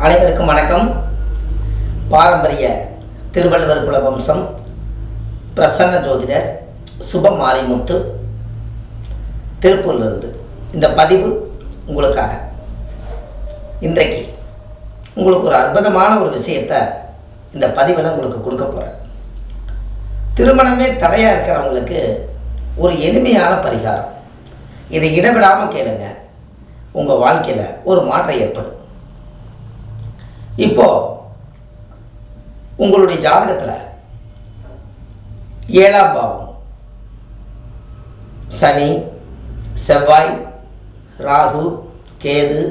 அனைவருக்கும் வணக்கம். பாரம்பரிய திருவள்ளுவர் குலவம்சம் பிரசன்ன ஜோதிடர் சுப மாரிமுத்து திருப்பூரிலிருந்து இந்த பதிவு உங்களுக்காக. இன்றைக்கு உங்களுக்கு ஒரு அற்புதமான ஒரு விஷயத்தை இந்த பதிவில் உங்களுக்கு கொடுக்க போகிறேன். திருமணமே தடையாக இருக்கிறவங்களுக்கு ஒரு எளிமையான பரிகாரம். இதை இடவிடாமல் கேளுங்க, உங்கள் வாழ்க்கையில் ஒரு மாற்றம் ஏற்படும். இப்போ உங்களுடைய ஜாதகத்தில் 7ஆம் பாவம் சனி, செவ்வாய், ராகு, கேது,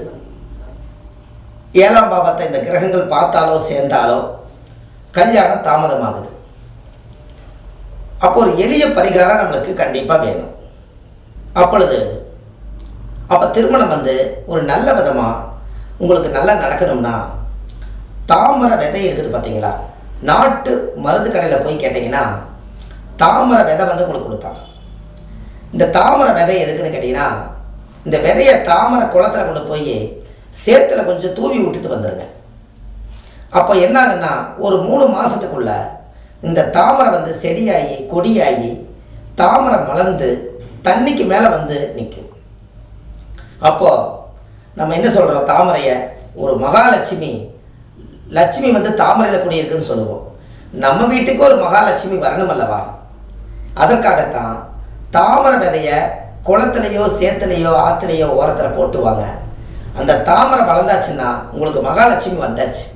7ஆம் பாவத்தை இந்த கிரகங்கள் பார்த்தாலோ சேர்ந்தாலோ கல்யாணம் தாமதமாகுது. அப்போ ஒரு எளிய பரிகாரம் நம்மளுக்கு கண்டிப்பாக வேணும். அப்போ திருமணம் ஒரு நல்ல விதமாக உங்களுக்கு நல்லா நடக்கணும்னா தாமரை விதை இருக்குது பார்த்தீங்களா, நாட்டு மருந்து கடையில் போய் கேட்டிங்கன்னா தாமரை விதை உங்களுக்கு கொடுப்பாங்க. இந்த தாமரை விதை எதுக்குன்னு கேட்டிங்கன்னா, இந்த விதையை தாமரை குளத்தில் கொண்டு போய் சேத்துல கொஞ்சம் தூவி விட்டுட்டு வந்துடுங்க. அப்போ என்ன ஆகுன்னா, ஒரு 3 மாதத்துக்குள்ள இந்த தாமரை செடியாகி கொடியாகி தாமரை மலர்ந்து தண்ணிக்கு மேலே நிற்கும். அப்போது நம்ம என்ன சொல்கிறோம், தாமரையை ஒரு மகாலட்சுமி, லட்சுமி தாமரையில் குடியிருக்குன்னு சொல்லுவோம். நம்ம வீட்டுக்கு ஒரு மகாலட்சுமி வரணும் அல்லவா? அதற்காகத்தான் தாமரை விதையை குளத்துலையோ சேத்துலையோ ஆற்றுலையோ ஓரத்தில் போட்டுவாங்க. அந்த தாமரை வளர்ந்தாச்சுன்னா உங்களுக்கு மகாலட்சுமி வந்தாச்சு.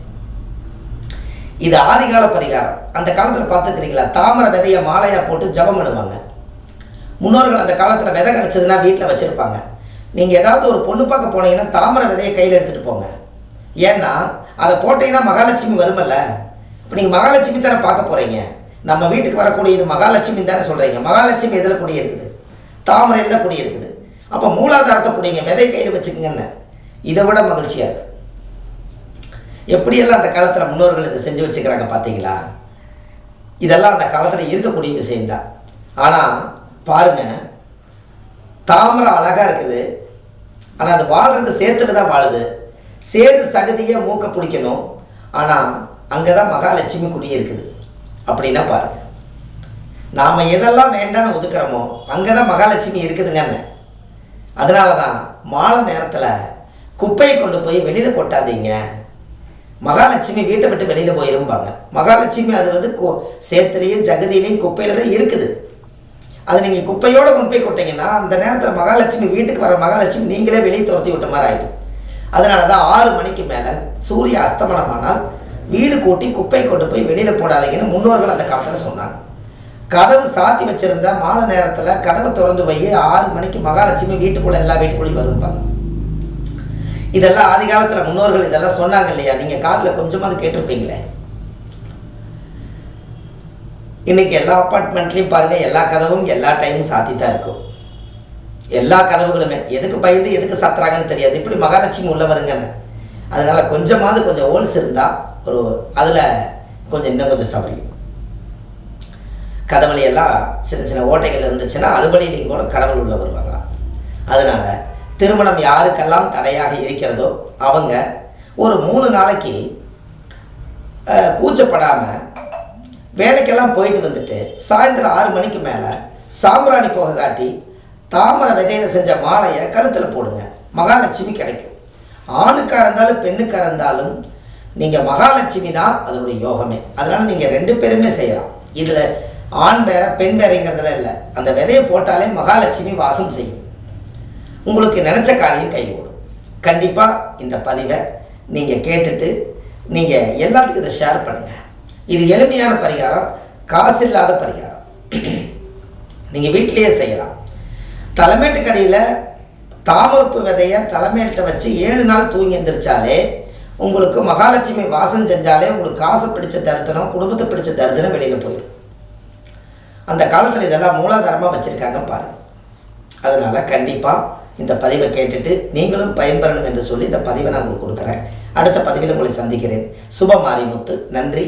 இது ஆதிகால பரிகாரம். அந்த காலத்தில் பார்த்துக்கிறீங்களா, தாமரை விதையை மாலையாக போட்டு ஜபம் பண்ணுவாங்க. முன்னோர்கள் அந்த காலத்தில் விதை கிடச்சதுன்னா வீட்டில் வச்சுருப்பாங்க. நீங்கள் ஏதாவது ஒரு பொண்ணு பார்க்க போனீங்கன்னா தாமரை விதையை கையில் எடுத்துகிட்டு போங்க. ஏன்னா அதை போட்டீங்கன்னா மகாலட்சுமி வருமல்ல. இப்போ நீங்கள் மகாலட்சுமி தானே பார்க்க போகிறீங்க. நம்ம வீட்டுக்கு வரக்கூடிய இது மகாலட்சுமி தானே சொல்கிறீங்க. மகாலட்சுமி எதில் குடியிருக்குது? தாமரையில் தான் குடியிருக்குது. அப்போ மூலாதாரத்தை பிடிங்க, விதை கையில் வச்சுக்கோங்கன்னு. இதை விட மகிழ்ச்சியாக இருக்குது. எப்படியெல்லாம் அந்த காலத்தில் முன்னோர்கள் இதை செஞ்சு வச்சுக்கிறாங்க பார்த்தீங்களா? இதெல்லாம் அந்த காலத்தில் இருக்கக்கூடிய விஷயந்தான். ஆனால் பாருங்கள், தாமரை அழகாக இருக்குது, ஆனால் அது வாழ்கிறது சேத்துல தான் வாழுது. சேரு சகதியை மூக்க பிடிக்கணும், ஆனால் அங்கே தான் மகாலட்சுமி குடியிருக்குது. அப்படின்னா பாருங்கள், நாம் எதெல்லாம் வேண்டான்னு ஒதுக்குறோமோ அங்கே தான் மகாலட்சுமி இருக்குதுங்கன்னு. அதனால தான் மாலை நேரத்தில் குப்பையை கொண்டு போய் வெளியில் கொட்டாதீங்க. மகாலட்சுமி வீட்டை விட்டு வெளியில் போயிருப்பாங்க. மகாலட்சுமி அது சேத்துலேயும் ஜகதியிலையும் குப்பையில் தான் இருக்குது. அது நீங்கள் குப்பையோடு கொண்டு போய் கொட்டிங்கன்னா அந்த நேரத்தில் மகாலட்சுமி வீட்டுக்கு வர மகாலட்சுமி நீங்களே வெளியே துரத்தி விட்ட மாதிரி ஆயிடும். அதனால தான் 6 மணிக்கு மேலே சூரிய அஸ்தமனமானால் வீடு கூட்டி குப்பை கொண்டு போய் வெளியில் போடாதீங்கன்னு முன்னோர்கள் அந்த காலத்தில் சொன்னாங்க. கதவு சாத்தி வச்சுருந்தா மாலை நேரத்தில் கதவை திறந்து போய் 6 மணிக்கு மகாலட்சுமி வீட்டுக்குள்ளே எல்லா வீட்டுக்குள்ளேயும் வரும்பாங்க. இதெல்லாம் ஆதி காலத்தில் முன்னோர்கள் இதெல்லாம் சொன்னாங்க இல்லையா? நீங்கள் காதில் கொஞ்சமாவது கேட்டிருப்பீங்களே. இன்றைக்கி எல்லா அப்பார்ட்மெண்ட்லேயும் பாருங்கள், எல்லா கதவும் எல்லா டைமும் சாத்தி தான் இருக்கும். எல்லா கதவுகளுமே எதுக்கு பயந்து எதுக்கு சாத்துறாங்கன்னு தெரியாது. இப்படி மகாலட்சுமி உள்ள வருங்கன்னு. அதனால் கொஞ்சம் ஹோல்ஸ் இருந்தால் அதில் இன்னும் கொஞ்சம் சவரியும். கதவுலையெல்லாம் சின்ன ஓட்டைகள் இருந்துச்சுன்னா அது வழியிலையும் கூட கடவுள் உள்ள வருவாங்களாம். அதனால் திருமணம் யாருக்கெல்லாம் தடையாக இருக்கிறதோ அவங்க ஒரு 3 நாளைக்கு கூச்சப்படாமல் வேலைக்கெல்லாம் போயிட்டு வந்துட்டு சாயந்தரம் 6 மணிக்கு மேலே சாம்பிராணி போக காட்டி தாமரை விதையில் செஞ்ச மாலையை கழுத்தில் போடுங்க. மகாலட்சுமி கிடைக்கும். ஆணுக்காக இருந்தாலும் பெண்ணுக்காக இருந்தாலும் நீங்கள் மகாலட்சுமி தான் அதனுடைய யோகமே. அதனால் நீங்கள் 2 பேருமே செய்யலாம். இதில் ஆண் வேற பெண் வேறங்கிறதுல இல்லை. அந்த விதையை போட்டாலே மகாலட்சுமி வாசம் செய்யும். உங்களுக்கு நினச்ச காரியம் கைகூடும். கண்டிப்பாக இந்த பதிவை நீங்கள் கேட்டுட்டு நீங்கள் எல்லாத்துக்கும் இதை ஷேர் பண்ணுங்கள். இது எளிமையான பரிகாரம், காசு இல்லாத பரிகாரம். நீங்கள் வீட்டிலையே செய்யலாம். தலைமேட்டு கடையில் தாமரப்பு விதையை தலைமேட்டை வச்சு 7 நாள் தூங்கி எந்திரிச்சாலே உங்களுக்கு மகாலட்சுமி வாசம் செஞ்சாலே உங்களுக்கு காசு பிடிச்ச தரித்திரம், குடும்பத்தை பிடிச்ச தரித்திரம் வெளியில் போயிடும். அந்த காலத்தில் இதெல்லாம் மூலாதாரமாக வச்சுருக்காங்க பாருங்கள். அதனால் கண்டிப்பாக இந்த பதிவை கேட்டுட்டு நீங்களும் பயன்பெறணும் என்று சொல்லி இந்த பதிவை நான் உங்களுக்கு கொடுக்குறேன். அடுத்த பதிவில் உங்களை சந்திக்கிறேன். சுப மாரிமுத்து. நன்றி.